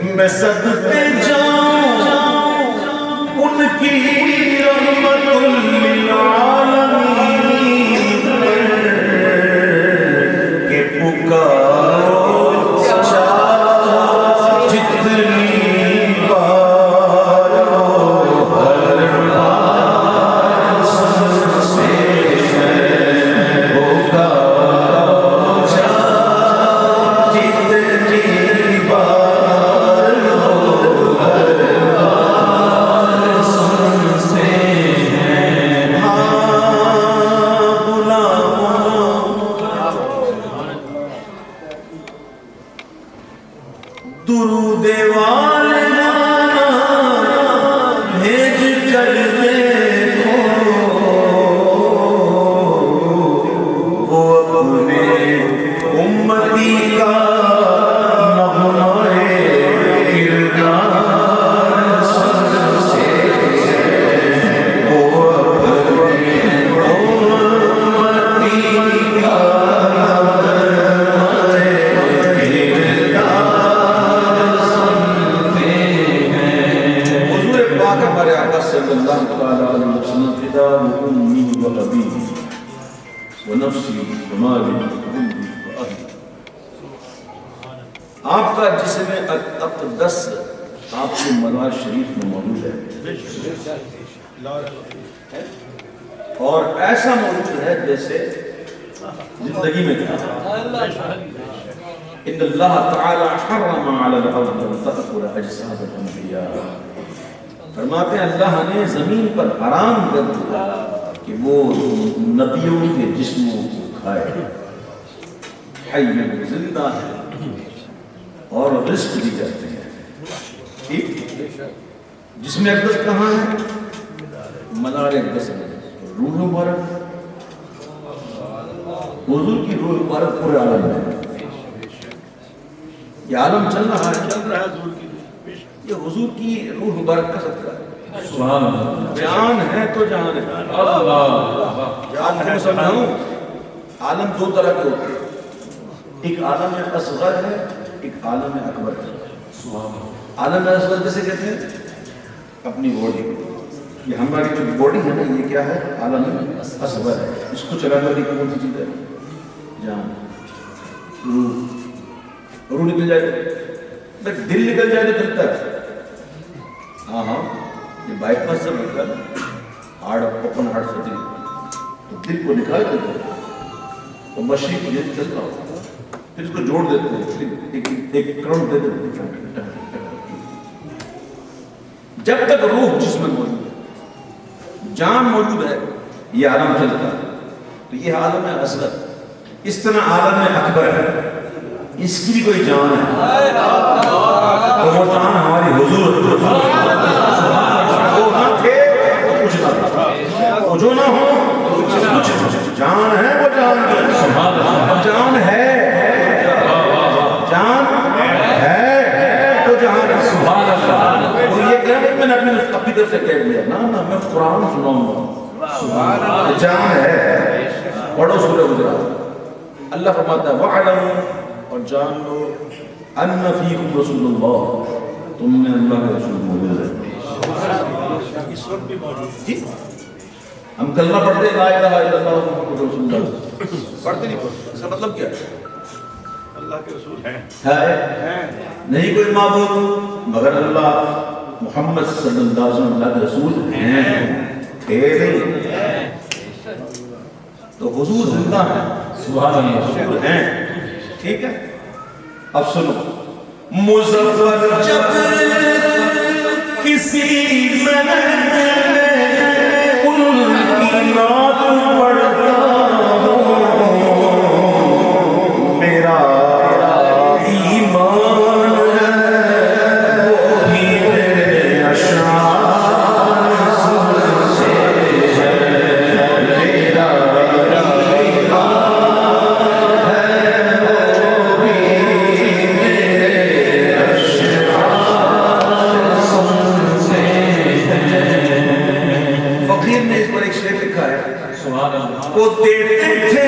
میں صدقے جاؤں ان کی رحمت للعالمین کہ پکارو جتنی بار ہر بار سنتے ہیں پکارو جتنی بار ہر بار سنتے ہیں درود والنا بھیج کر دیکھو وہ اپنے امتی کا نغمہ کردار سنتے ہیں وہ اپنے امتی کا صلی اللہ علیہ وسلم فدا امي وابي ونفسي ومالي واهلي آپ کا جسم اقدس آپ کے مزار شریف میں موجود ہے اور ایسا موجود ہے جیسے زندگی میں تھا ان اللہ تعالی حرم علی الارض ان تأکل اجساد الانبیاء فرماتے ہیں اللہ نے زمین پر حرام کر دیا کہ وہ نبیوں کے جسموں کو کھائے حی میں زندہ ہے اور رزق بھی کرتے ہیں ٹھیک جسم اقدس کہاں ہے مزار اقدس میں روح مبارک حضور کی روح مبارک پورے عالم میں یہ عالم چل رہا ہے یہ حضور کی روح مبارک کا صدقہ ہے سبحان اللہ جان ہے تو جان ہے جان ہے سمجھاؤں عالم دو طرح کے ہوتے ہیں ایک عالم اصغر ہے ایک عالم اکبر ہے عالم اصغر جیسے کہتے ہیں اپنی باڈی یہ ہماری جو باڈی ہے نا یہ کیا ہے عالم اصغر ہے اس کو چلانے والی کون سی چیز ہے جان روح نکل جائے دل نکل جائے تو چلتا ہے ہاں یہ بائی پاس سے ہوتا ہے ہارڈ اوپن ہارڈ سرجری تو دل کو نکال دیتے ہیں تو مشین کو یہ چل رہا ہوتا ہے پھر اس کو جوڑ دیتے ہیں ایک کروڑ دے دیتے ہیں جب تک روح جسم میں موجود ہے جان موجود ہے یہ عالم چلتا ہے تو یہ عالم اصغر اس طرح عالم اکبر ہے اس کی بھی کوئی جان ہے تو وہ جان ہماری حضور وہ نہ تھے تو کچھ نہ تھا وہ جو نہ ہو کچھ جان ہے وہ جان جان ہے جان ہے تو جہان ہے سبحان اللہ وہ یہ کہنے میں نے اپنی طرف سے کہہ لیا نا میں قرآن سناؤں گا سبحان اللہ جان ہے پڑھو سورہ حجرات اللہ فرماتا ہے وَعْلَمُوا اور جان لو ان فیکم رسول اللہ تم میں اللہ کے رسول موجود ہے اس وقت بھی موجود ہے ہم کلمہ پڑھتے لا الہ الا اللہ محمد رسول اللہ پڑھتے نہیں پڑھتے اس کا مطلب کیا ہے اللہ کے رسول ہیں نہیں کوئی معبود مگر اللہ محمد صلی اللہ علیہ وسلم اللہ کے رسول ہیں تھے تو حضور زندہ ہے سبحان اللہ حضور ہیں ٹھیک ہے اب سنو مظفر جب کسی محل میں ان کی نعت پڑھتا ہوں میرا ایمان ہے وہ بھی میرے اشعار سنتے ہیں میرا وہ دیتے تھے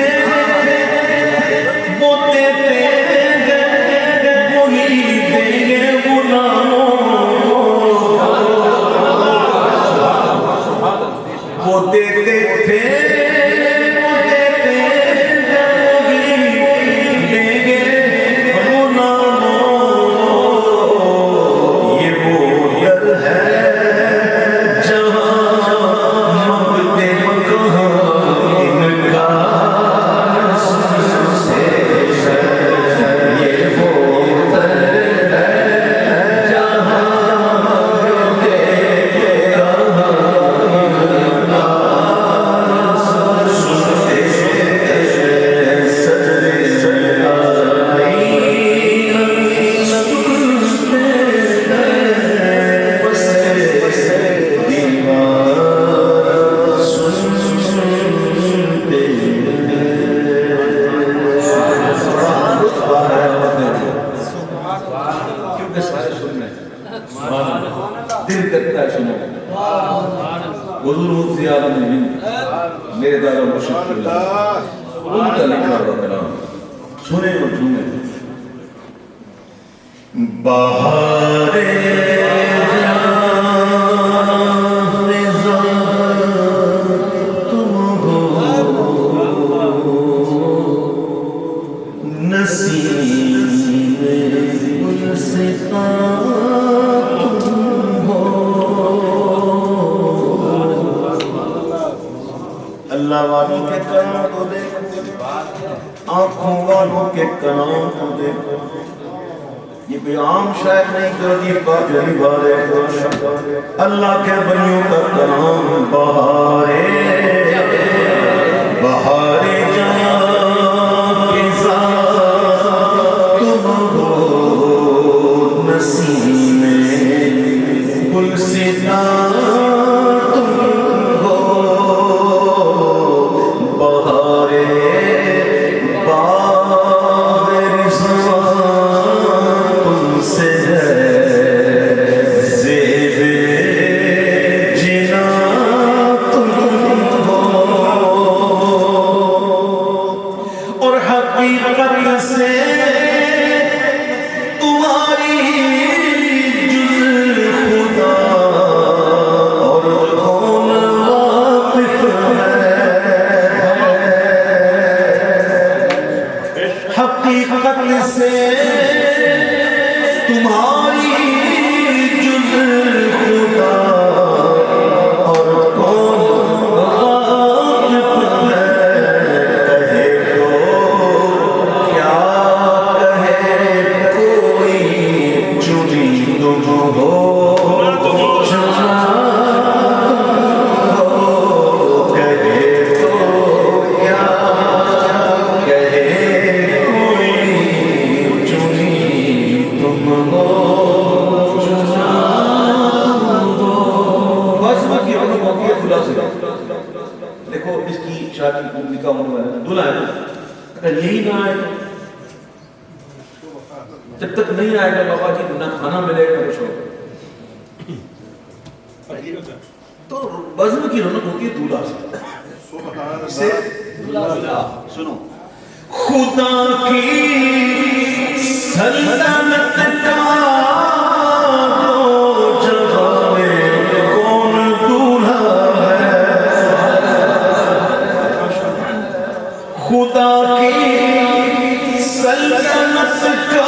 دل کرتا ہے سنو حضور مفتی عالم ہند میرے دادا مرشد اللہ ان کا لکھا ہوا کلام سنیں اور جھومیں بہار تم ہو نسیم گلستان تم ہو اللہ والوں کے کلام کو دیکھو آنکھوں والوں کے کلام کو دیکھو یہ کوئی عام شاعر نہیں کرتی قادری والے اللہ کے بلیوں کا کلام بہارے بہارے جان فضا تم ہو نسیم گلستان تم ہو بہارے جب تک نہیں آئے گا بابا جی نہ کھانا ملے گا کچھ ہوگا تو بزم کی رونق ہوتی ہے دولہا سے سنو خدا کی سلطنت کا جگہ میں کون دولہا ہے خدا کی سلطنت کا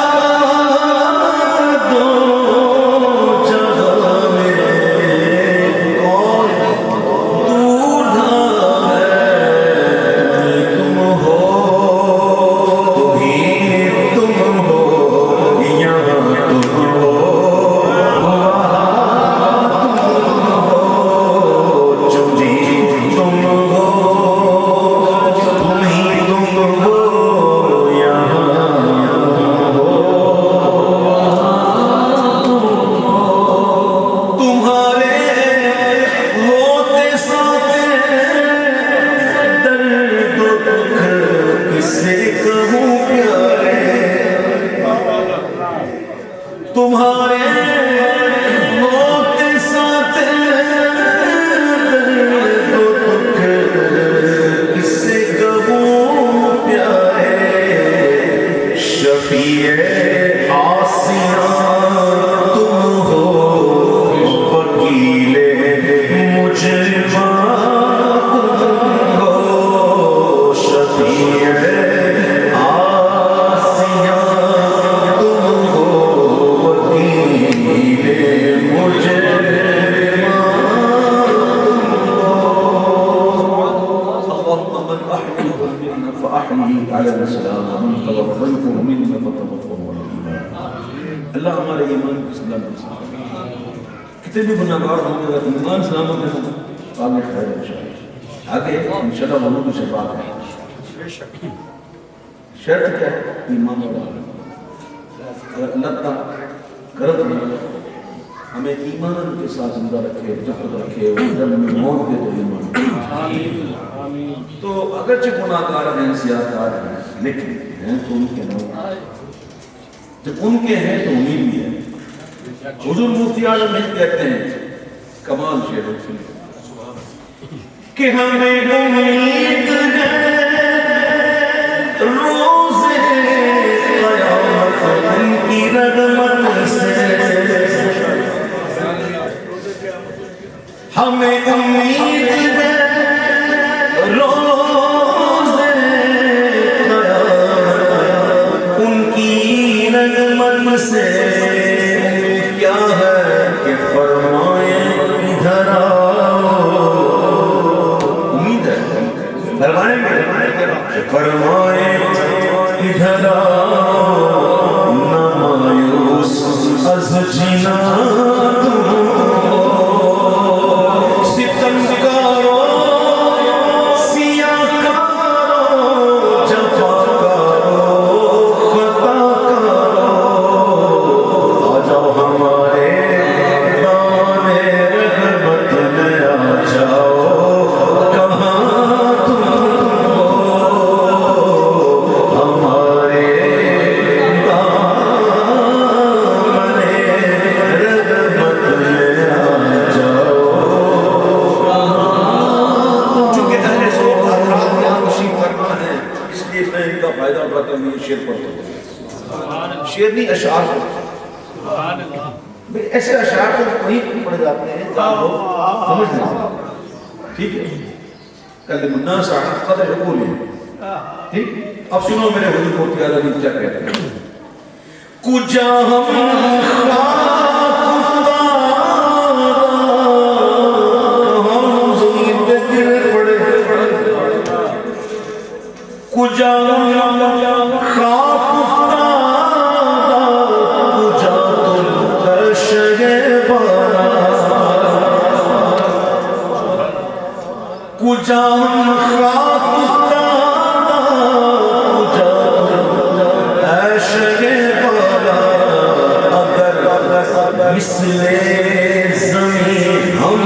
اللہ ہمارے ایمان کو اسلام کتنے بھی گناہگار ہوں گے ایمان سلامت ہے آگے خیر انشاءاللہ آگے انشاءاللہ وہ لوگ شفاعت ہے شرط کیا ہے ایمان والا اگر اللہ تعالیٰ کرم ہمیں ایمان کے ساتھ زندہ رکھے جب رکھے جب ہمیں موت دے تو ایمان تو اگرچہ گناہگار ہیں سیاہکار ہیں لیکن ہیں تو ان کے نام جب ان کے ہیں تو امید بھی ہے حضور مفتی اعظم ہند کہتے ہیں کمال شعر کہ ہمیں امید ہے روز قیامت ان کی رحمت سے، ہمیں امید ہے روز قیامت ان کی رحمت سے، کیا ہے کہ فرمائیں ادھر آؤ، امید ہے فرمائیں فرمائیں ادھر آؤ، نہ مایوس از جینا شعر نہیں اشعار ایسے اشعار تو قریب پڑ جاتے ہیں جہاں لوگ سمجھ نہیں سکتے، ٹھیک ہے؟ کلم الناس عن قدر عقولهم، ٹھیک؟ اب سنو میرے حضور مفتی اعظم ہند کیا کہتے ہیں، کجا ہم کجا مثل زمین ہم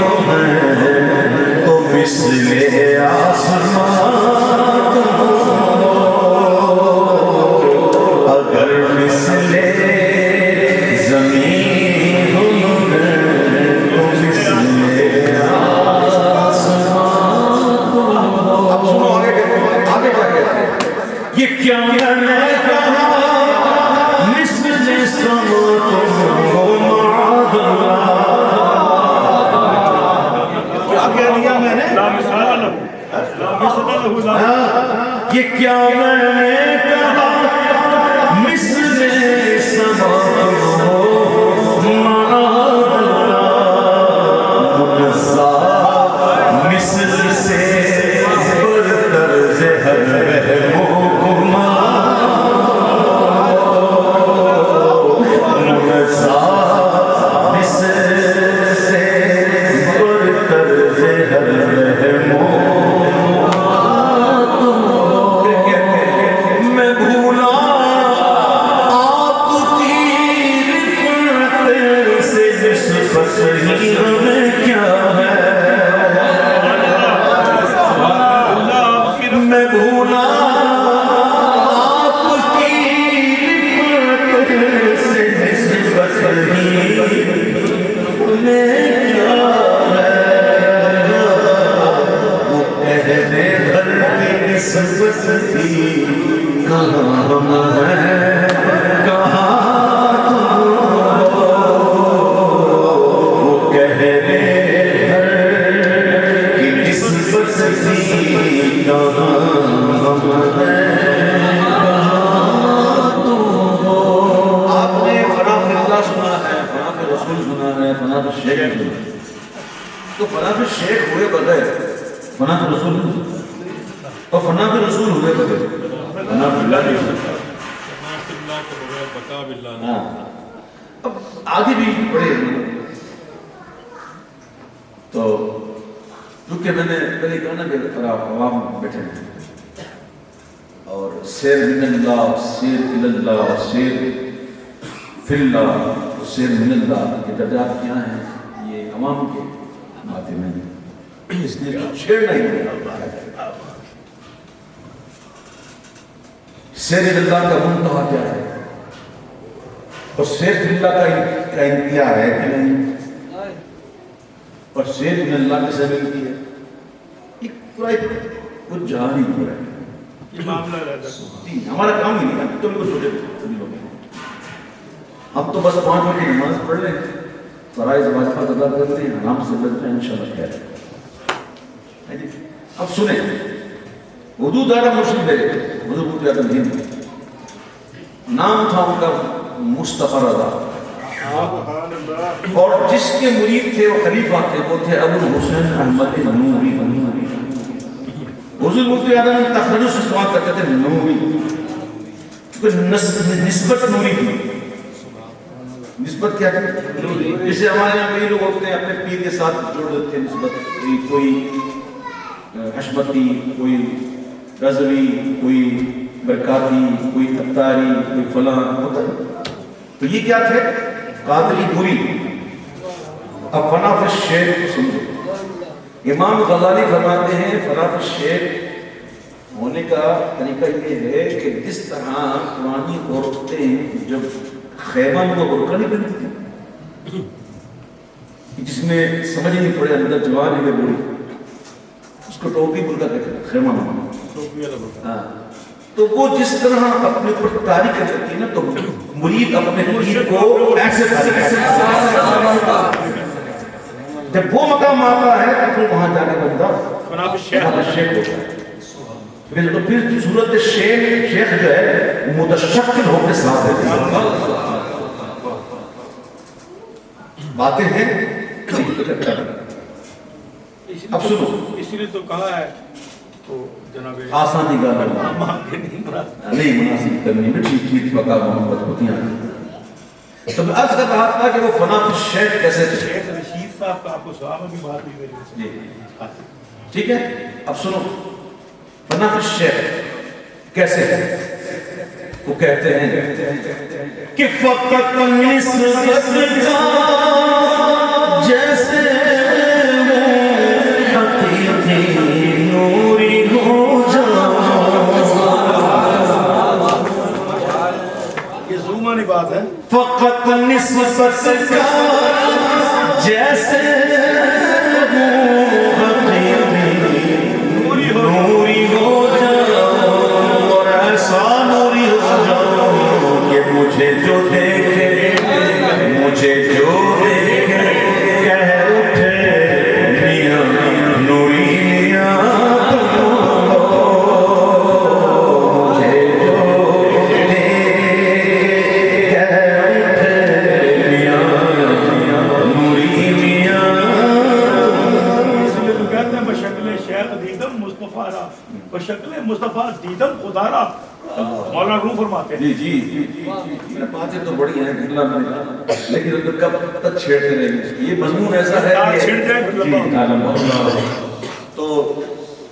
ہیں تو مثل آسمان اگر مثل زمین ہم ہیں تو مثل آسمان۔ اب سنو آگے کیا کہتے ہیں، یہ کیا میں نے کہا مثل سماء یہ کیا میں نے کہا مثل سماء معاذ اللہ، منزہ مثل سے برتر زہر وہم و گمان، منزہ مثل سے برتر زہر وہم و تو فنا پھر شیخ ہوئے بغیر فنا پھر رسول اور فنا پھر رسول ہوئے بغیر فنا پھر اللہ نہیں ہوتا۔ اب آگے بھی پڑھے تو کیونکہ میں نے پہلے کہا نا کہ عوام بیٹھے ہیں اور سیر من اللہ سیر اللہ سیر فی اللہ سیر من اللہ کے درجات کیا ہیں یہ عوام کے باتیں میں اس نے چھیڑنا ہی نہیں۔ سیر اللہ کا منتہا کیا ہے؟ اور سیف اللہ کا انتہا ہے کہ نہیں؟ اور سیف من اللہ کے سبب کی ہے ایک پورا کچھ جہان ہی پورا ہے یہ معاملہ رہتا ہے جی ہمارا کام ہی نہیں ہے تم کو سوچے سبھی لوگ ہم تو بس 5 وقت کی نماز پڑھ رہے ہیں فرائض واجبات ادا کر رہے ہیں آرام سے بچتے ہیں انشاءاللہ خیر ہے اب سنیں حدود دارہ مرشد ہے حضور مفتی اعظم ہند نام تھا ان کا مصطفی رضا اور جس کے مرید تھے وہ خلیفہ تھے وہ تھے ابو الحسین احمد نوری حضور مفتی اعظم تخرج سے سوال کرتے تھے نوری نسبت نوری تھی نسبت کیا تھی جسے ہمارے یہاں کئی لوگ ہوتے ہیں اپنے پیر کے ساتھ جوڑ دیتے ہیں نسبت کوئی حشمتی کوئی رضوی کوئی برکاتی کوئی اتاری کوئی فلاں ہوتا ہے تو یہ کیا تھے قادری گوری اب فنا فی الشیخ کو سمجھو امام غزالی فرماتے ہیں فنا فی الشیخ ہونے کا طریقہ یہ ہے کہ جس طرح پرانی عورتیں جب خیمہ میں وہ برقع نہیں بنتی تھی جس میں سمجھ نہیں پڑے اندر جوان ہے بوڑھی اس کو ٹوپی برقع کہتے ہیں خیمہ میں تو وہ جس طرح اپنے اوپر طاری کر سکتی ہے نا تو مرید اپنے مرید کو ایسے جب وہ مقام آتا ہے تو پھر وہاں جانے بندہ شیخ ہوتا ہے تو پھر صورت شیخ جو ہے متشکل ہو کے ساتھ ہے باتیں ہیں اب سنو اسی لیے تو کہا ہے تو جناب آسانی کا نہیں مناسب کرنی میں ٹھیک ٹھیک پکا محمد ہوتی ہیں تو میں عرض کر رہا تھا کہ وہ فنا فی الشیخ کیسے تھے شیخ رشید صاحب کا آپ کو صحابہ کی بات ہوئی میری جی ٹھیک ہے اب سنو فنا فی الشیخ کیسے تھے وہ کہتے ہیں کہ فقط نسبت کا جیسے حقیقی نوری ہو یہ زومانی بات ہے فقط نسبت کا جیسے نوری ہو جاؤ اور ایسا نوری ہو جاؤ کہ مجھے جو دیکھے مجھے جو دیکھے کہہ اٹھے میاں نوری میاں مجھے جو دیکھے کہہ اٹھے میاں نوری میاں اس لیے تو کہتے ہیں بشکل شیخ دیدم مصطفیٰ را بشکل مصطفیٰ دیدم خدا را مولانا روح فرماتے ہیں جی باتیں تو بڑی ہیں لیکن ان کب تک چھیڑتے رہیں گے یہ مضمون ایسا ہے تو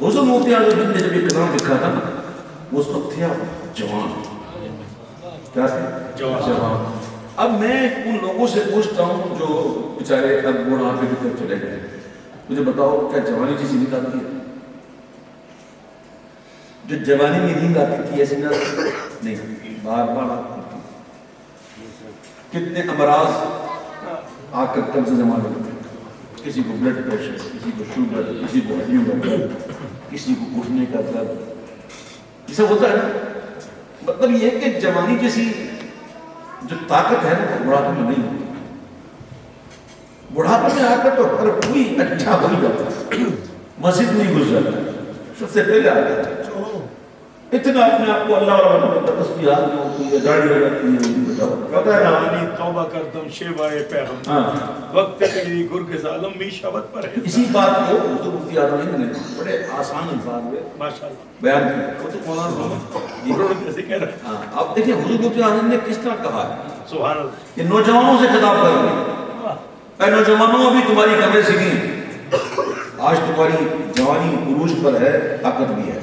حضور مفتی اعظم ہند نے جب یہ کلام لکھا تھا وہ اس وقت تھے جوان کیا تھے جوان اب میں ان لوگوں سے پوچھتا ہوں جو بیچارے اب بڑھاپے کی طرف چلے گئے مجھے بتاؤ کیا جوانی چیز نیند آتی ہے جو جوانی میں نیند آتی تھی ایسی نہیں بار بار آتی کتنے امراض آ کر کم سے زمانے میں کسی کو بلڈ پریشر کسی کو شوگر کسی کو ہڈیوں کا درد کسی کو گھٹنے کا درد یہ سب ہوتا ہے نا مطلب یہ ہے کہ جوانی جیسی جو طاقت ہے وہ بڑھاپے میں نہیں ہوتی بڑھاپے میں آ کر تو ہر کوئی اچھا ہو جاتا مسجد نہیں گھس جاتا سب سے پہلے آ جاتا اتنا اپنے آپ کو اللہ والا بناتا تسبیحات میں ہوتی ہے داڑھی لگاتی ہے پتہ ہے نا توبہ کردم شیوائے پیغمبر وقت تیری گرگ ظالم می شبت پر ہے اسی بات کو حضور مفتی اعظم ہند نے بڑے آسان الفاظ میں ماشاءاللہ بیان کیا وہ تو مولانا کیسے کہہ رہے ہیں اب دیکھیں حضور مفتی اعظم نے کس طرح کہا ہے سبحان اللہ کہ نوجوانوں سے خطاب کر رہے ہیں اے نوجوانوں ابھی تمہاری کمریں سیکھیں آج تمہاری جوانی عروج پر ہے طاقت بھی ہے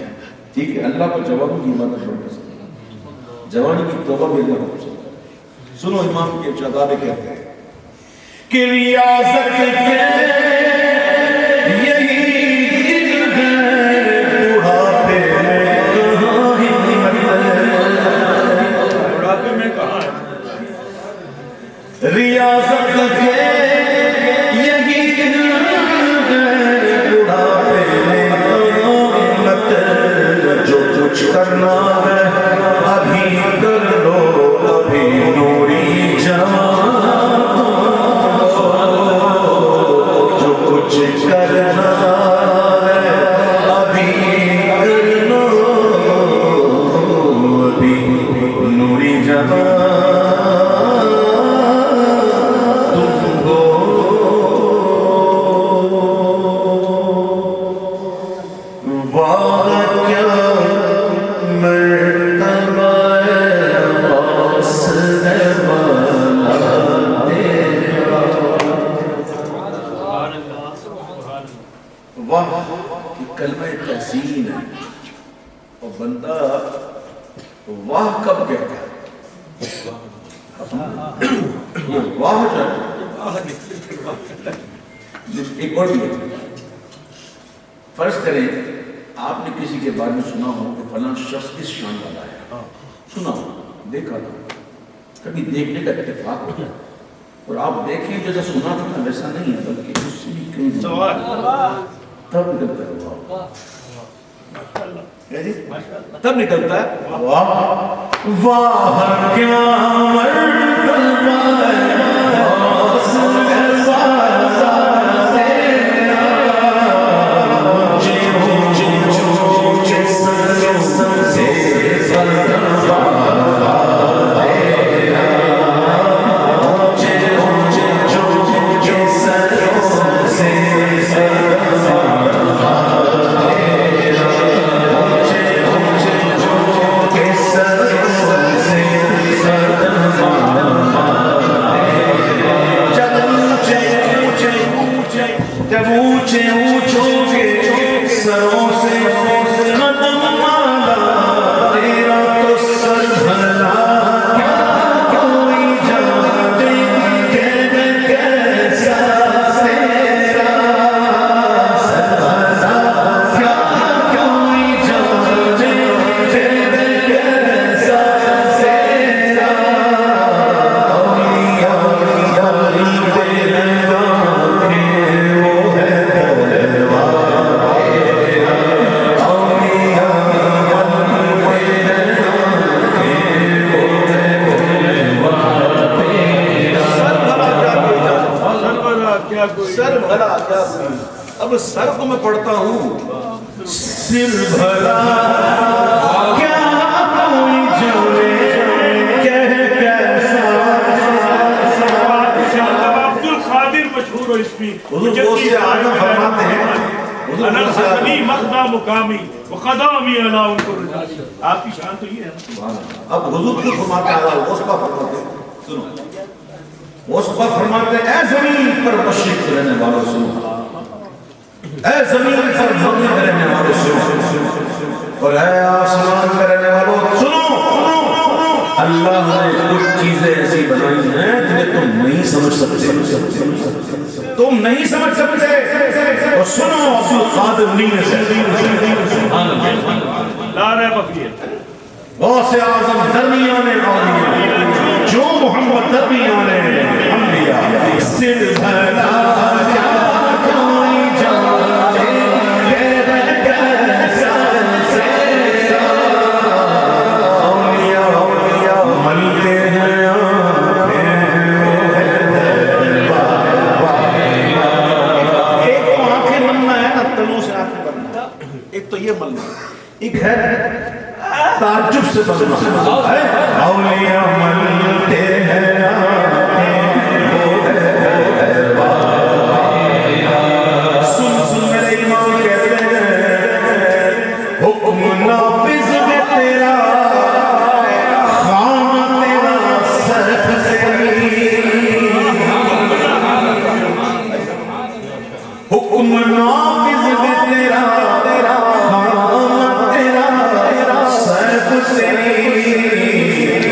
ٹھیک ہے اللہ کو جوانوں کی عبادت بڑھ کر سکتے جوانی کی توبہ بھی اللہ کو سکتے سنو امام کے شہزادے کہتے ہیں کہ ریاضت کے یہی دل ہے بڑھاپے میں کہاں ہے بڑھاپے میں کہاں ہے ریاضت کے یہی بڑھاپے جو کچھ کرنا ہے ابھی کر لو، ابھی نوری جوان جو کچھ کرنا ہے ابھی کر لو، ابھی نوری جوان کلمہ تحسین ہے اور بندہ واہ کب کہتا ہے؟ یہ واہ جو ہے ایک اور بھی ہے، فرض کریں آپ نے کسی کے بارے میں سنا ہو کہ فلاں شخص اس شان والا ہے، سنا ہو، دیکھا تھا، کبھی دیکھنے کا اتفاق ہو جائے اور آپ دیکھیں جیسا سنا تھا ویسا نہیں ہے بلکہ اس سے بھی کیوں سوال تب نکلتا ہے تب نکلتا ہے واہ واہ کیا مرتبہ ہے اب سر کو میں پڑھتا ہوں سر بھلا کیا کوئی جوے کہہ کیسا عبد القادر مشہور ہو اس میں حضور کو سے آگے فرماتے ہیں انا حسنی مقدہ مقامی وقدامی علا ان کو رجا آپ کی شان تو یہ ہے اب حضور کو فرماتے ہیں وصفہ فرماتے ہیں سنو وصفہ فرماتے ہیں اے زمین پر مشرق رہنے والوں سنو اے زمین پر مغرب رہنے والوں سنو اور اے آسمان پر رہنے والوں سنو اللہ نے کچھ چیزیں ایسی بنائی ہیں جنہیں تم نہیں سمجھ سکتے تم نہیں سمجھ سکتے اور سنو عبد القادر نہیں سے لا رہے بقیہ غوث اعظم درمیان اولیاء جو محمد درمیان انبیاء سر بھلا کیا کوئی جانے کیسا اولیاء ملتے ہیں ایک تو آنکھیں ملنا ہے نا تلوں سے آنکھیں بننا ایک تو یہ ملنا ایک ہے تعجب سے بننا اولیاء ملتے ہیں سن میرے امام کہتے ہیں حکم نافذ میں تیرا خان تیرا سرف تیری حکم نافذ میں تیرا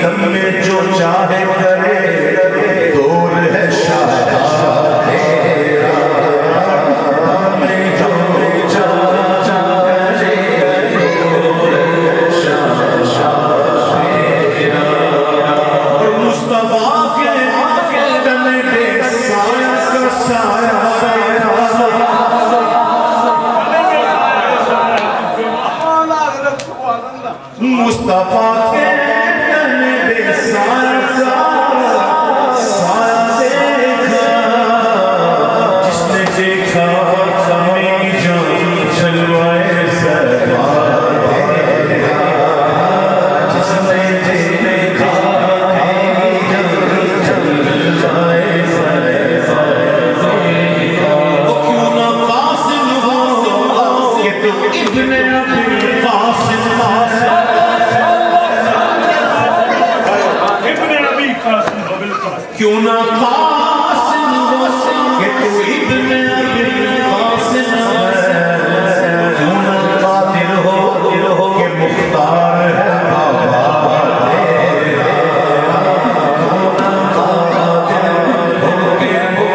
دم میں جو چاہے مصطفیٰ کے تن بے سایہ سایہ دیکھا جس نے دیکھا میری جان جلوائے سرکار دیکھا جس نے دیکھا میری جان جلوائے سرکار وہ کیوں نہ قاسم ہو کہ تو ابن ابی قاسم کیوں نہ